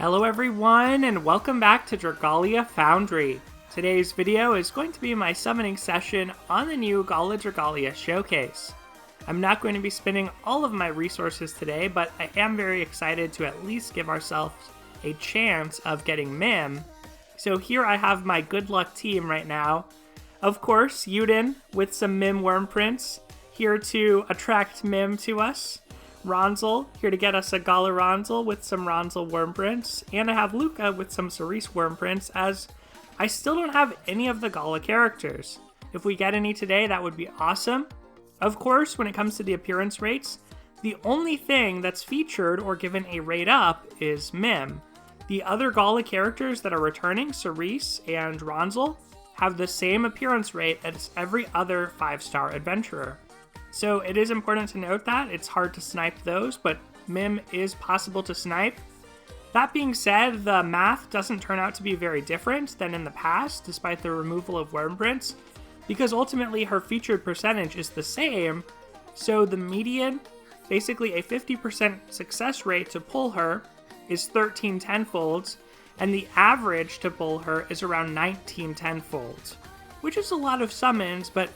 Hello everyone, and welcome back to Dragalia Foundry. Today's video is going to be my summoning session on the new Gala Dragalia showcase. I'm not going to be spending all of my resources today, but I am very excited to at least give ourselves a chance of getting Mym. So here I have my good luck team right now. Of course, Yuden with some Mym worm prints, here to attract Mym to us. Ranzel, here to get us a Gala Ranzel with some Ranzel worm prints, and I have Luca with some Cerise worm prints, as I still don't have any of the Gala characters. If we get any today, that would be awesome. Of course, when it comes to the appearance rates, the only thing that's featured or given a rate up is Mym. The other Gala characters that are returning, Cerise and Ranzel, have the same appearance rate as every other 5-star adventurer. So it is important to note that it's hard to snipe those, but Mym is possible to snipe. That being said, the math doesn't turn out to be very different than in the past, despite the removal of worm prints, because ultimately her featured percentage is the same, so the median, basically a 50% success rate to pull her, is 13 tenfolds, and the average to pull her is around 19 tenfolds, which is a lot of summons, but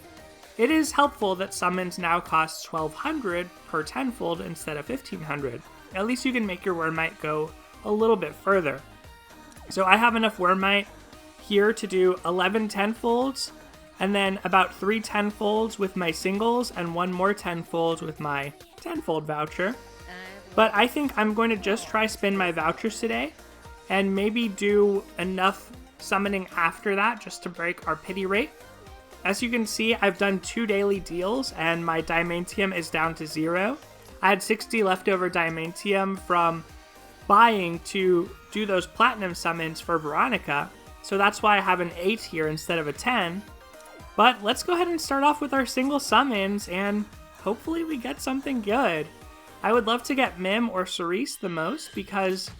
it is helpful that summons now cost 1200 per tenfold instead of 1500. At least you can make your wyrmite go a little bit further. So I have enough wyrmite here to do 11 tenfolds, and then about 3 tenfolds with my singles, and 1 more tenfold with my tenfold voucher. But I think I'm going to just try spin my vouchers today, and maybe do enough summoning after that just to break our pity rate. As you can see, I've done 2 daily deals, and my diamantium is down to 0. I had 60 leftover diamantium from buying to do those platinum summons for Veronica, so that's why I have an 8 here instead of a 10. But let's go ahead and start off with our single summons, and hopefully we get something good. I would love to get Mym or Cerise the most, because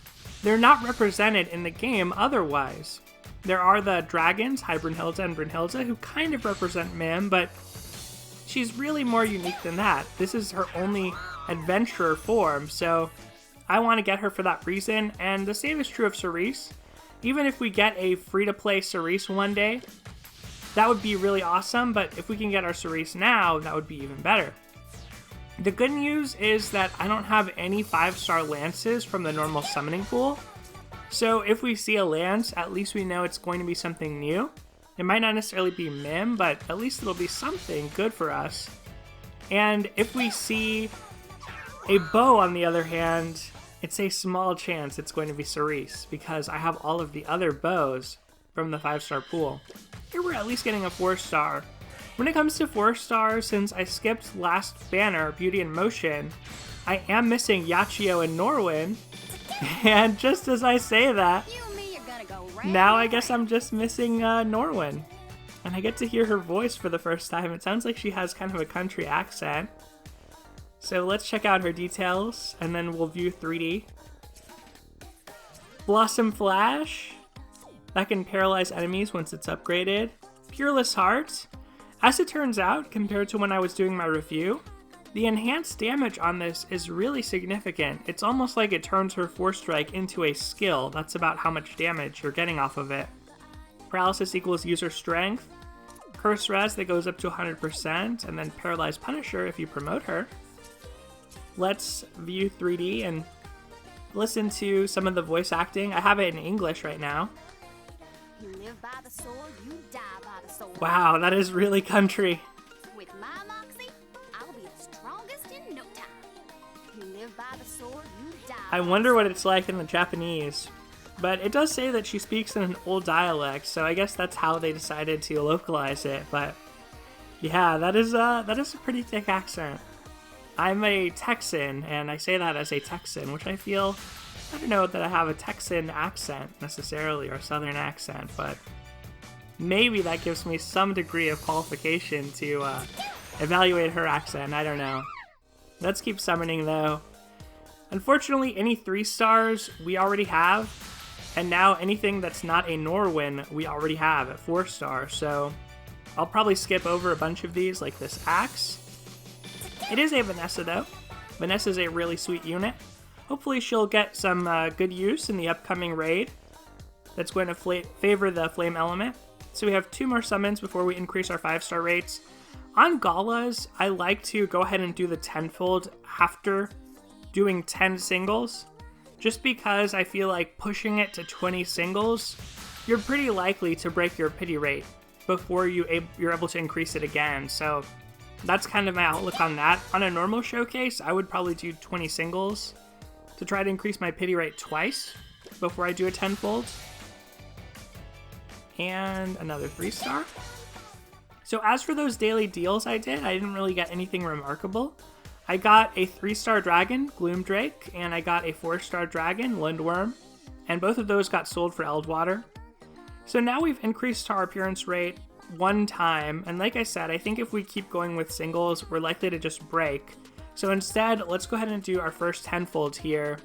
they're not represented in the game otherwise. There are the dragons, Brunhilde and Brunhilde, who kind of represent Mym, but she's really more unique than that. This is her only adventurer form, so I want to get her for that reason, and the same is true of Cerise. Even if we get a free-to-play Cerise one day, that would be really awesome, but if we can get our Cerise now, that would be even better. The good news is that I don't have any 5-star lances from the normal summoning pool, so if we see a lance, at least we know it's going to be something new. It might not necessarily be Mym, but at least it'll be something good for us. And if we see a bow, on the other hand, it's a small chance it's going to be Cerise, because I have all of the other bows from the 5-star pool. Here we're at least getting a 4-star. When it comes to 4-stars, since I skipped last banner, Beauty in Motion, I am missing Yachio and Norwin. And just as I say that, now I guess I'm just missing Norwin. And I get to hear her voice for the first time. It sounds like she has kind of a country accent. So let's check out her details, and then we'll view 3D. Blossom Flash. That can paralyze enemies once it's upgraded. Peerless Heart. As it turns out, compared to when I was doing my review, the enhanced damage on this is really significant. It's almost like it turns her Force Strike into a skill. That's about how much damage you're getting off of it. Paralysis equals user strength. Curse Res that goes up to 100%, and then Paralyzed Punisher if you promote her. Let's view 3D and listen to some of the voice acting. I have it in English right now. You live by the sword, you die by the sword. Wow, that is really country. With my moxie, I'll be the strongest in no time. You live by the sword, you die. I wonder what it's like in the Japanese. But it does say that she speaks in an old dialect, so I guess that's how they decided to localize it. But yeah, that is a pretty thick accent. I'm a Texan, and I say that as a Texan, which I feel, I don't know that I have a Texan accent necessarily, or a Southern accent, but maybe that gives me some degree of qualification to evaluate her accent. I don't know. Let's keep summoning though. Unfortunately, any 3-stars we already have, and now anything that's not a Norwin we already have at 4-star, so I'll probably skip over a bunch of these, like this axe. It is a Vanessa though. Vanessa's a really sweet unit. Hopefully she'll get some good use in the upcoming raid that's going to favor the flame element. So we have 2 more summons before we increase our 5-star rates. On Galas, I like to go ahead and do the Tenfold after doing 10 singles, just because I feel like pushing it to 20 singles, you're pretty likely to break your pity rate before you're able to increase it again. So that's kind of my outlook on that. On a normal showcase, I would probably do 20 singles to try to increase my pity rate twice before I do a Tenfold. And another 3-star. So as for those daily deals I didn't really get anything remarkable. I got a 3-star dragon, Gloomdrake, and I got a 4-star dragon, Lindworm, and both of those got sold for Eldwater. So now we've increased our appearance rate 1 time, and like I said, I think if we keep going with singles, we're likely to just break. So instead, let's go ahead and do our first Tenfold here.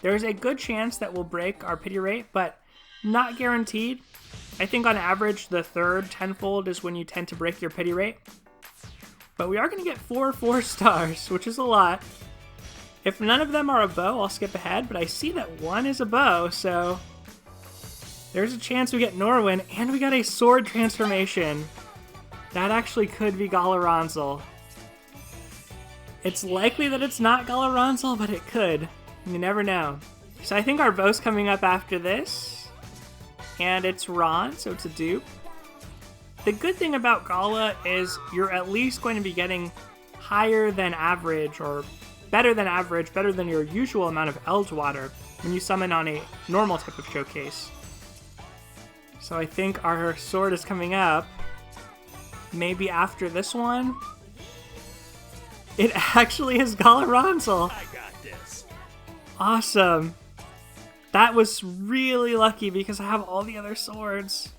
There's a good chance that we'll break our pity rate, but not guaranteed. I think on average, the 3rd Tenfold is when you tend to break your pity rate. But we are going to get 4 4-stars, which is a lot. If none of them are a bow, I'll skip ahead, but I see that 1 is a bow, so there's a chance we get Norwin, and we got a sword transformation. That actually could be Gala Ranzel. It's likely that it's not Gala Ranzel, but it could. You never know. So I think our bow's coming up after this. And it's Ron, so it's a dupe. The good thing about Gala is you're at least going to be getting higher than average, or better than average, better than your usual amount of Eldwater when you summon on a normal type of showcase. So I think our sword is coming up. Maybe after this one. It actually is Gala Ranzel. I got this. Awesome. That was really lucky because I have all the other swords.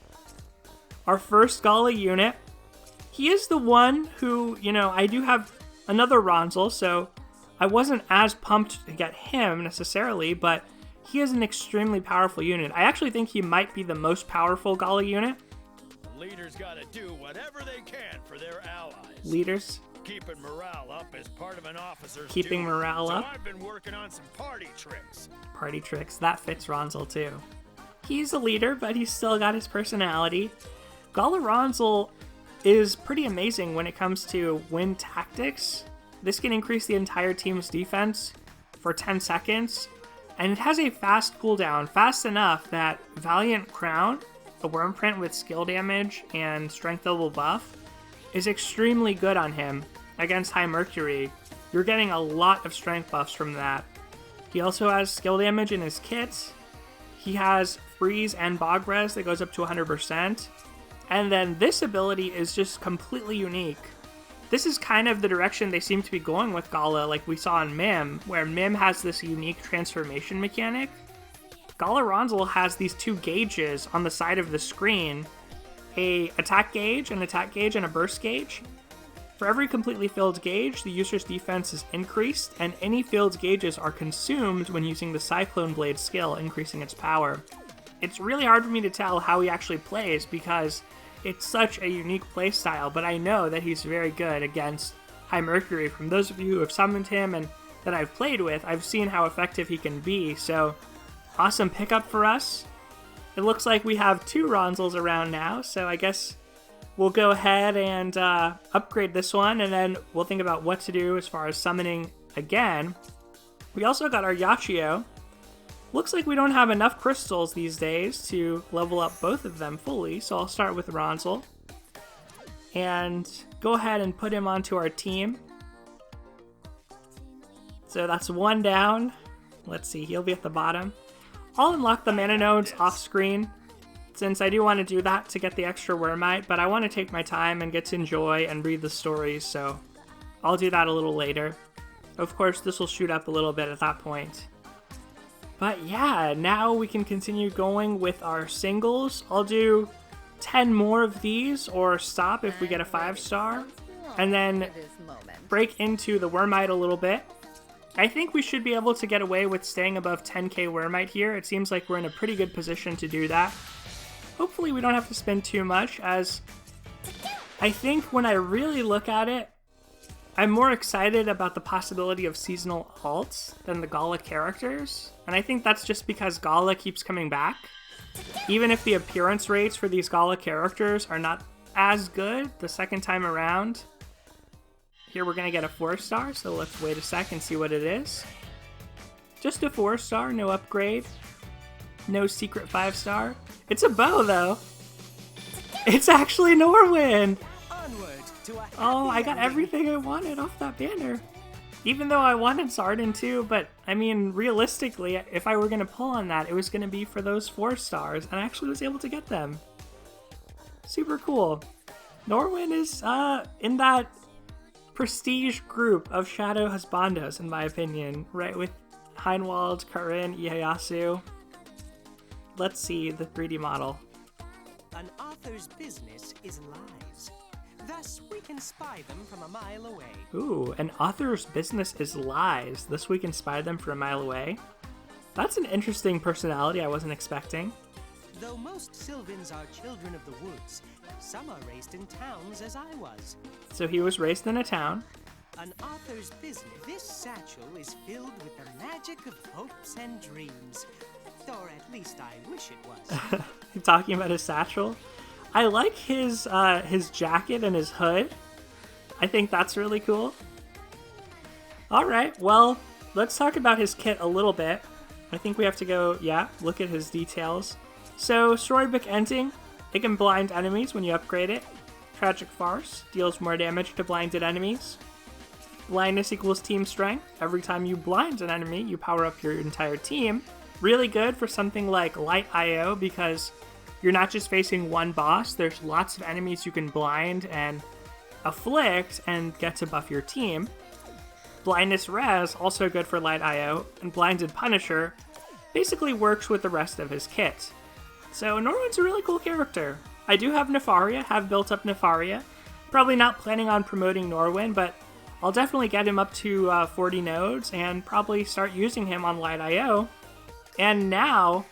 Our first Gala unit. He is the one who, I do have another Ranzel, so I wasn't as pumped to get him necessarily, but he is an extremely powerful unit. I actually think he might be the most powerful Gala unit. Leaders gotta do whatever they can for their allies. Leaders. Keeping morale up is part of an officer's Keeping duty. morale up. So I've been working on some party tricks. Party tricks. That fits Ranzel too. He's a leader, but he's still got his personality. Gala Ranzel is pretty amazing when it comes to win tactics. This can increase the entire team's defense for 10 seconds, and it has a fast cooldown, fast enough that Valiant Crown, a Wyrmprint with skill damage and strength level buff, is extremely good on him against High Mercury. You're getting a lot of strength buffs from that. He also has skill damage in his kit. He has freeze and bog res that goes up to 100%. And then this ability is just completely unique. This is kind of the direction they seem to be going with Gala, like we saw in Mym, where Mym has this unique transformation mechanic. Gala Ranzel has these 2 gauges on the side of the screen, a attack gauge, and a burst gauge. For every completely filled gauge, the user's defense is increased, and any filled gauges are consumed when using the Cyclone Blade skill, increasing its power. It's really hard for me to tell how he actually plays because it's such a unique playstyle, but I know that he's very good against High Mercury. From those of you who have summoned him and that I've played with, I've seen how effective he can be, so awesome pickup for us. It looks like we have 2 Ranzels around now, so I guess we'll go ahead and upgrade this one, and then we'll think about what to do as far as summoning again. We also got our Yachio. Looks like we don't have enough crystals these days to level up both of them fully, so I'll start with Ranzel and go ahead and put him onto our team. So that's 1 down. Let's see, he'll be at the bottom. I'll unlock the mana nodes off screen, since I do want to do that to get the extra wyrmite, but I want to take my time and get to enjoy and read the stories, so I'll do that a little later. Of course, this will shoot up a little bit at that point. But yeah, now we can continue going with our singles. I'll do 10 more of these, or stop if we get a 5-star, and then break into the wyrmite a little bit. I think we should be able to get away with staying above 10k wyrmite here. It seems like we're in a pretty good position to do that. Hopefully we don't have to spend too much, as I think when I really look at it, I'm more excited about the possibility of seasonal alts than the Gala characters, and I think that's just because Gala keeps coming back. Even if the appearance rates for these Gala characters are not as good the second time around. Here we're going to get a 4-star, so let's wait a sec and see what it is. Just a 4-star, no upgrade. No secret 5-star. It's a bow, though. It's actually Norwin! Oh, I got everything I wanted off that banner. Even though I wanted Sarden too, but I mean, realistically, if I were going to pull on that, it was going to be for those 4 stars, and I actually was able to get them. Super cool. Norwin is in that prestige group of Shadow Husbandos, in my opinion, right with Heinwald, Karin, Ieyasu. Let's see the 3D model. An author's business is lies. Thus, we can spy them from a mile away. Ooh, an author's business is lies. Thus, we can spy them from a mile away. That's an interesting personality I wasn't expecting. Though most Sylvans are children of the woods, some are raised in towns as I was. So he was raised in a town. An author's business. This satchel is filled with the magic of hopes and dreams. Or at least I wish it was. He's talking about his satchel. I like his jacket and his hood. I think that's really cool. Alright, well, let's talk about his kit a little bit. I think we have to go, look at his details. So, Storybook Ending, it can blind enemies when you upgrade it. Tragic Farce, deals more damage to blinded enemies. Blindness equals team strength. Every time you blind an enemy, you power up your entire team. Really good for something like Light IO because you're not just facing one boss, there's lots of enemies you can blind and afflict and get to buff your team. Blindness Res, also good for Light IO, and Blinded Punisher basically works with the rest of his kit. So Norwin's a really cool character. I do have Nefaria, have built up Nefaria. Probably not planning on promoting Norwin, but I'll definitely get him up to 40 nodes and probably start using him on Light IO. And now,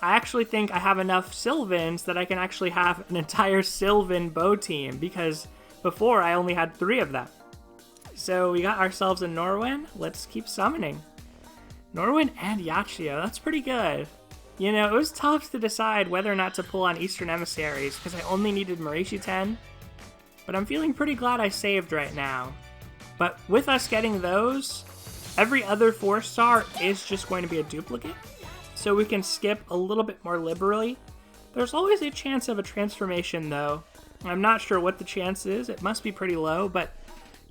I actually think I have enough Sylvans that I can actually have an entire Sylvan bow team, because before I only had 3 of them. So we got ourselves a Norwin. Let's keep summoning. Norwin and Yachio, that's pretty good. You know, it was tough to decide whether or not to pull on Eastern Emissaries, because I only needed Morishi 10. But I'm feeling pretty glad I saved right now. But with us getting those, every other 4-star is just going to be a duplicate. So we can skip a little bit more liberally. There's always a chance of a transformation though. I'm not sure what the chance is, it must be pretty low, but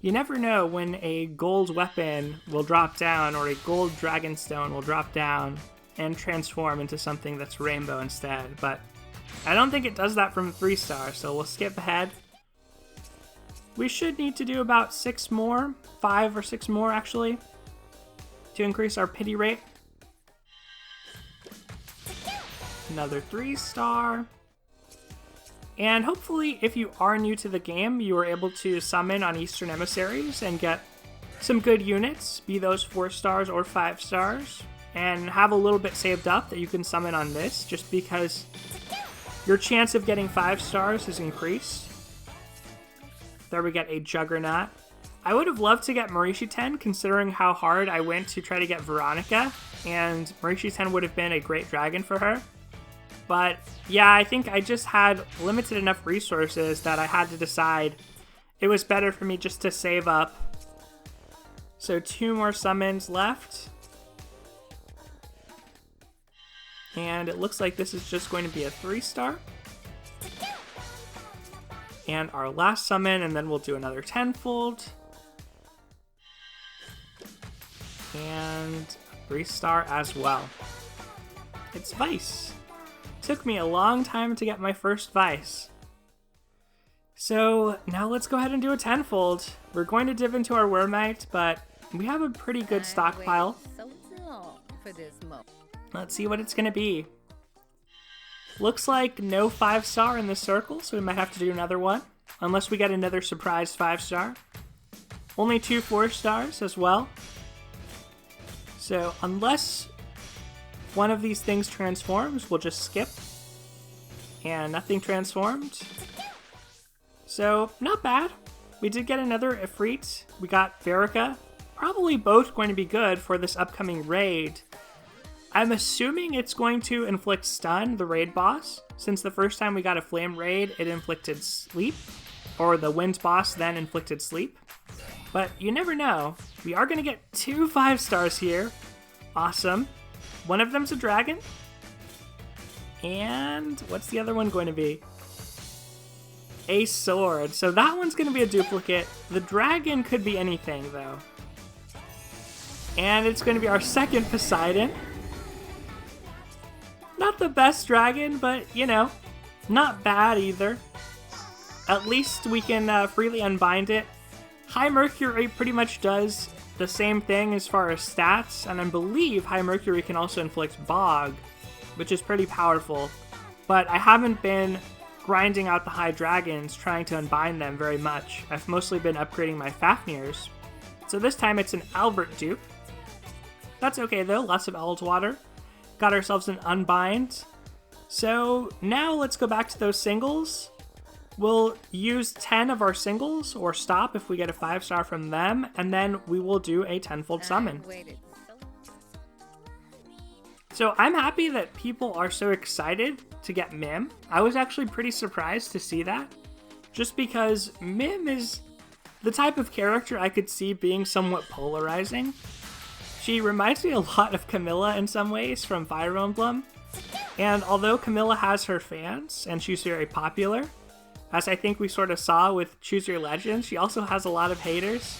you never know when a gold weapon will drop down or a gold dragonstone will drop down and transform into something that's rainbow instead. But I don't think it does that from 3-star, so we'll skip ahead. We should need to do about 6 more, 5 or 6 more actually, to increase our pity rate. Another 3-star. And hopefully, if you are new to the game, you are able to summon on Eastern Emissaries and get some good units, be those 4 stars or 5 stars, and have a little bit saved up that you can summon on this, just because your chance of getting 5 stars is increased. There we get a Juggernaut. I would have loved to get Morishi 10, considering how hard I went to try to get Veronica, and Morishi 10 would have been a great dragon for her. But yeah, I think I just had limited enough resources that I had to decide it was better for me just to save up. So 2 more summons left. And it looks like this is just going to be a 3-star. And our last summon, and then we'll do another Tenfold. And 3-star as well. It's Vice. Took me a long time to get my first Vice. So now let's go ahead and do a Tenfold. We're going to div into our wyrmite, but we have a pretty good stockpile. So long for this moment. Let's see what it's going to be. Looks like no 5-star in this circle, so we might have to do another one. Unless we get another surprise 5-star. Only 2 4-stars as well. So unless one of these things transforms, we'll just skip. And nothing transformed. So not bad. we did get another Ifrit. We got Verica. Probably both going to be good for this upcoming raid. I'm assuming it's going to inflict stun, the raid boss, since the first time we got a flame raid, it inflicted sleep, or the wind boss then inflicted sleep. But you never know. We are going to get 2 5-stars here. Awesome. One of them's a dragon. And what's the other one going to be? A sword. So that one's going to be a duplicate. The dragon could be anything, though. And it's going to be our second Poseidon. Not the best dragon, but, you know, not bad either. At least we can freely unbind it. High Mercury pretty much does the same thing as far as stats, and I believe High Mercury can also inflict Bog, which is pretty powerful. But I haven't been grinding out the high dragons, trying to unbind them very much. I've mostly been upgrading my Fafnirs. So this time it's an Albert dupe. That's okay though, lots of Eldwater. Got ourselves an unbind. So now let's go back to those singles. We'll use 10 of our singles, or stop if we get a 5-star from them, and then we will do a tenfold summon. So I'm happy that people are so excited to get Mym. I was actually pretty surprised to see that, just because Mym is the type of character I could see being somewhat polarizing. She reminds me a lot of Camilla in some ways from Fire Emblem, and although Camilla has her fans and she's very popular, as I think we sort of saw with Choose Your Legend, she also has a lot of haters.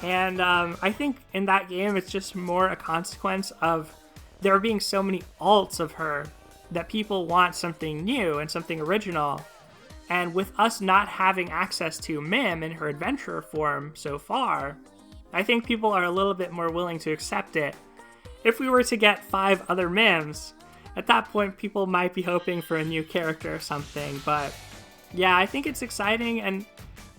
And I think in that game, it's just more a consequence of there being so many alts of her that people want something new and something original. And with us not having access to Mym in her adventurer form so far, I think people are a little bit more willing to accept it. If we were to get 5 other Myms, at that point people might be hoping for a new character or something, but yeah, I think it's exciting, and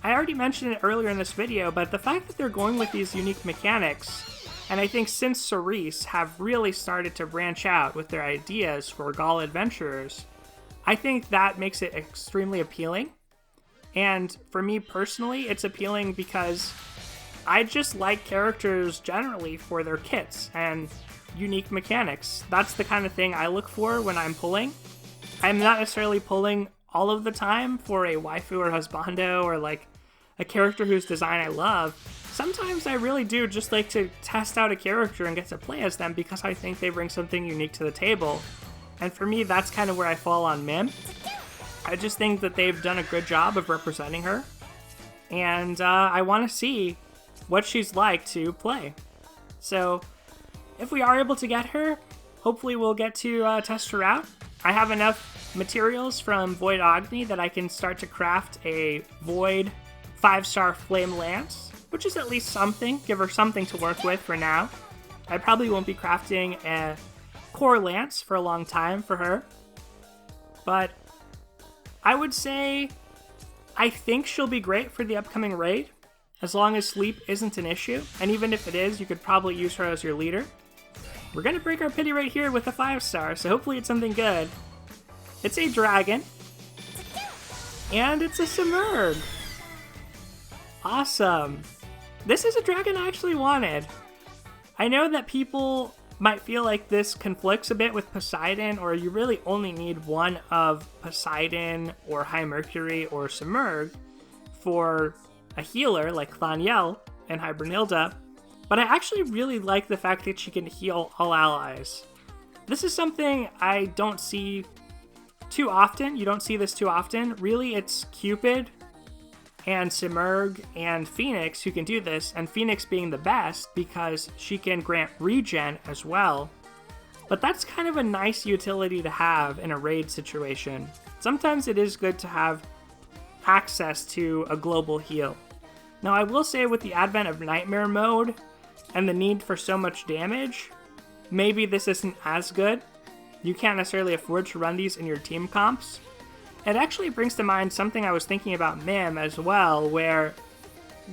I already mentioned it earlier in this video, but the fact that they're going with these unique mechanics, and I think since Cerise have really started to branch out with their ideas for Gala adventurers, I think that makes it extremely appealing. And for me personally, it's appealing because I just like characters generally for their kits and unique mechanics. That's the kind of thing I look for when I'm pulling. I'm not necessarily pulling all of the time for a waifu or husbando or like a character whose design I love. Sometimes I really do just like to test out a character and get to play as them because I think they bring something unique to the table. And for me, that's kind of where I fall on Mym. I just think that they've done a good job of representing her. And I want to see what she's like to play. So if we are able to get her, hopefully we'll get to test her out. I have enough materials from Void Agni that I can start to craft a Void 5-star Flame Lance, which is at least something, give her something to work with for now. I probably won't be crafting a Core Lance for a long time for her, but I would say I think she'll be great for the upcoming raid, as long as sleep isn't an issue, and even if it is, you could probably use her as your leader. We're gonna break our pity right here with a 5-star, so hopefully it's something good. It's a dragon, and it's a Simurgh. Awesome. This is a dragon I actually wanted. I know that people might feel like this conflicts a bit with Poseidon, or you really only need one of Poseidon or High Mercury or Simurgh for a healer like Thaniel and Hybernilda, but I actually really like the fact that she can heal all allies. This is something I don't see too often. You don't see this too often. Really, it's Cupid and Simurgh and Phoenix who can do this, and Phoenix being the best because she can grant regen as well. But that's kind of a nice utility to have in a raid situation. Sometimes it is good to have access to a global heal. Now I will say with the advent of Nightmare mode and the need for so much damage, maybe this isn't as good. You can't necessarily afford to run these in your team comps. It actually brings to mind something I was thinking about Mym as well, where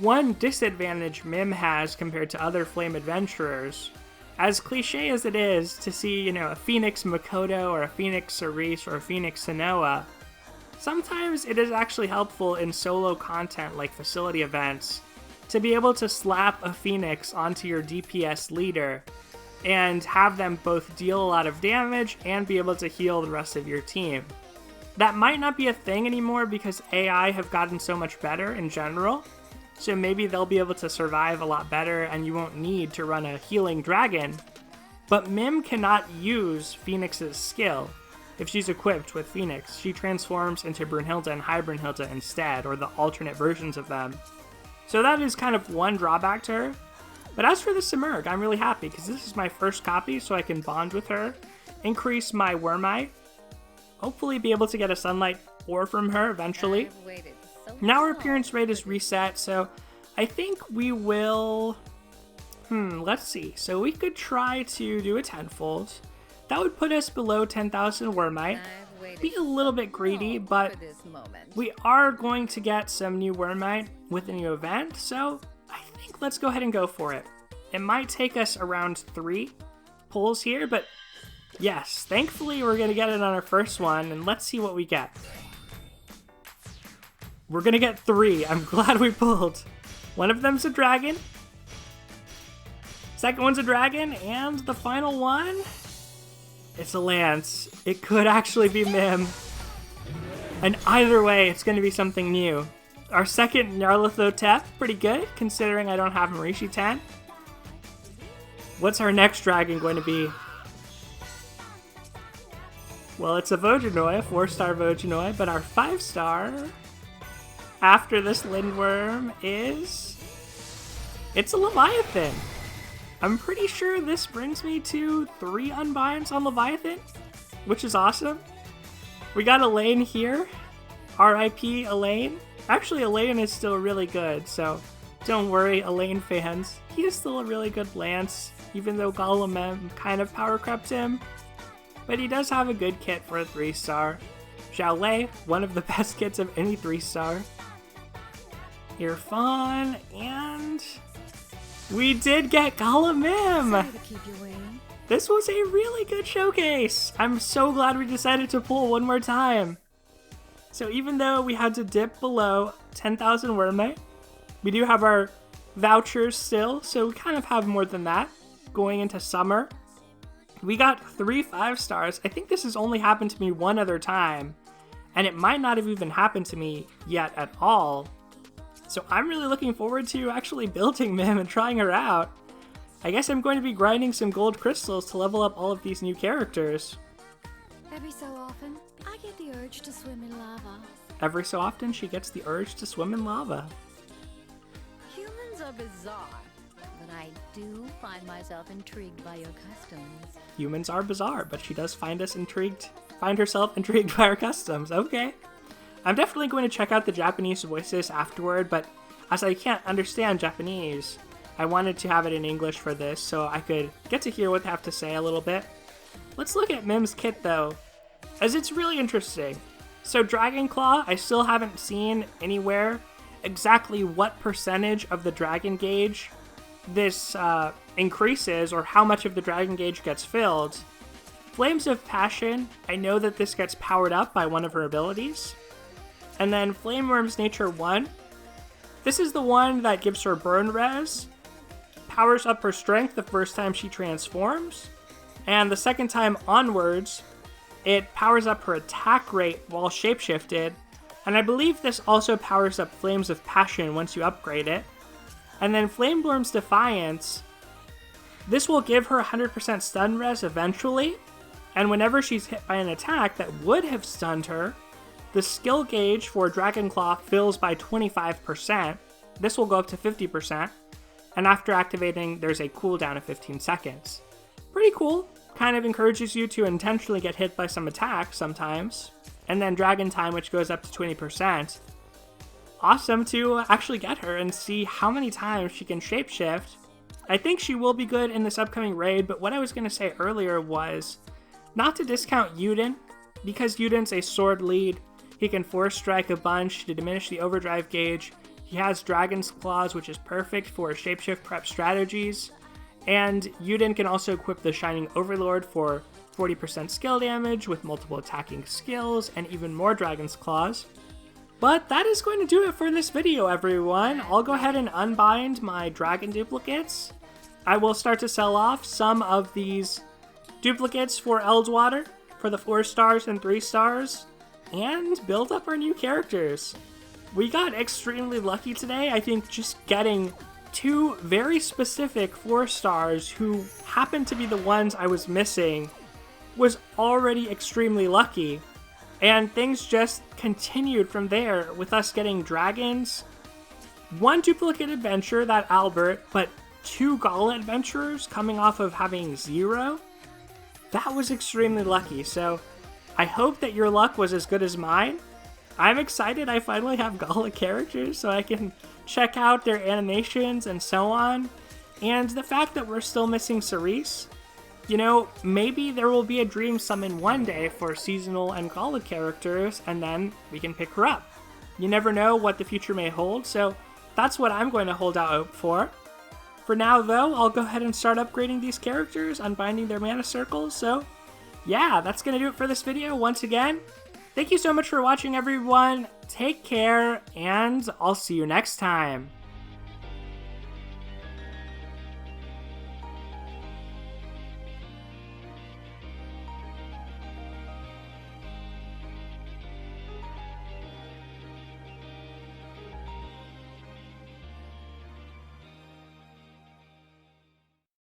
one disadvantage Mym has compared to other Flame Adventurers, as cliche as it is to see, a Phoenix Makoto or a Phoenix Cerise or a Phoenix Sanoa, sometimes it is actually helpful in solo content like facility events to be able to slap a Phoenix onto your DPS leader and have them both deal a lot of damage and be able to heal the rest of your team. That might not be a thing anymore because AI have gotten so much better in general, so maybe they'll be able to survive a lot better and you won't need to run a healing dragon. But Mym cannot use Phoenix's skill. If she's equipped with Phoenix, she transforms into Brunhilde and High Brunhilde instead, or the alternate versions of them. So that is kind of one drawback to her. But as for the Simurgh, I'm really happy because this is my first copy, so I can bond with her, increase my wyrmite, hopefully be able to get a sunlight ore from her eventually. Now her appearance rate is reset, so I think we will... let's see. So we could try to do a tenfold. That would put us below 10,000 wyrmite. Be a little bit greedy, but we are going to get some new wyrmite with a new event, so I think let's go ahead and go for it. It might take us around 3 pulls here, but yes, thankfully we're going to get it on our first one, and let's see what we get. We're going to get 3. I'm glad we pulled. One of them's a dragon. Second one's a dragon, and the final one, it's a lance. It could actually be Mym. And either way, it's going to be something new. Our second Nyarlathotep, pretty good, considering I don't have Marishi 10. What's our next dragon going to be? Well, it's a Vojanoi, a 4-star Vojanoi, but our 5-star after this Lindworm is... it's a Leviathan. I'm pretty sure this brings me to 3 unbinds on Leviathan, which is awesome. We got Elaine here. R.I.P. Elaine. Actually, Elaine is still really good, so don't worry, Elaine fans. He is still a really good lance, even though Gala Mym kind of power crept him. But he does have a good kit for a 3-star. Zhao Lei, one of the best kits of any 3-star. Irfan, and... we did get Gala Mym! This was a really good showcase! I'm so glad we decided to pull one more time. So even though we had to dip below 10,000 wyrmite, we do have our vouchers still, so we kind of have more than that going into summer. We got 3 5-stars. I think this has only happened to me one other time, and it might not have even happened to me yet at all. So I'm really looking forward to actually building Mym and trying her out. I guess I'm going to be grinding some gold crystals to level up all of these new characters. Every so often, I get the urge to swim in lava. Every so often, she gets the urge to swim in lava. Humans are bizarre, but I do find myself intrigued by your customs. Humans are bizarre, but she does find herself intrigued by our customs. Okay. I'm definitely going to check out the Japanese voices afterward, but as I can't understand Japanese, I wanted to have it in English for this so I could get to hear what they have to say a little bit. Let's look at Mym's kit though, as it's really interesting. So Dragon Claw, I still haven't seen anywhere exactly what percentage of the Dragon Gauge this increases or how much of the Dragon Gauge gets filled. Flames of Passion, I know that this gets powered up by one of her abilities. And then Flameworm's Nature 1. This is the one that gives her burn res, powers up her strength the first time she transforms, and the second time onwards, it powers up her attack rate while shapeshifted, and I believe this also powers up Flames of Passion once you upgrade it. And then Flameworm's Defiance, this will give her 100% stun res eventually, and whenever she's hit by an attack that would have stunned her, the skill gauge for Dragon Claw fills by 25%. This will go up to 50%. And after activating, there's a cooldown of 15 seconds. Pretty cool. Kind of encourages you to intentionally get hit by some attacks sometimes. And then Dragon Time, which goes up to 20%. Awesome to actually get her and see how many times she can shapeshift. I think she will be good in this upcoming raid, but what I was going to say earlier was not to discount Yuden, because Yuden's a sword lead. He can force strike a bunch to diminish the overdrive gauge. He has Dragon's Claws, which is perfect for shapeshift prep strategies. And Yuden can also equip the Shining Overlord for 40% skill damage with multiple attacking skills, and even more Dragon's Claws. But that is going to do it for this video, everyone. I'll go ahead and unbind my dragon duplicates. I will start to sell off some of these duplicates for Eldwater, for the 4 stars and 3 stars, and build up our new characters. We got extremely lucky today. I think just getting 2 very specific 4 stars who happened to be the ones I was missing was already extremely lucky. And things just continued from there with us getting dragons, 1 duplicate adventure, that Albert, but 2 Gala adventurers coming off of having 0. That was extremely lucky, so I hope that your luck was as good as mine. I'm excited I finally have Gala characters so I can check out their animations and so on. And the fact that we're still missing Cerise, you know, maybe there will be a dream summon one day for seasonal and Gala characters, and then we can pick her up. You never know what the future may hold, so that's what I'm going to hold out hope for. For now, though, I'll go ahead and start upgrading these characters, unbinding their mana circles, so yeah, that's going to do it for this video once again. Thank you so much for watching, everyone. Take care, and I'll see you next time.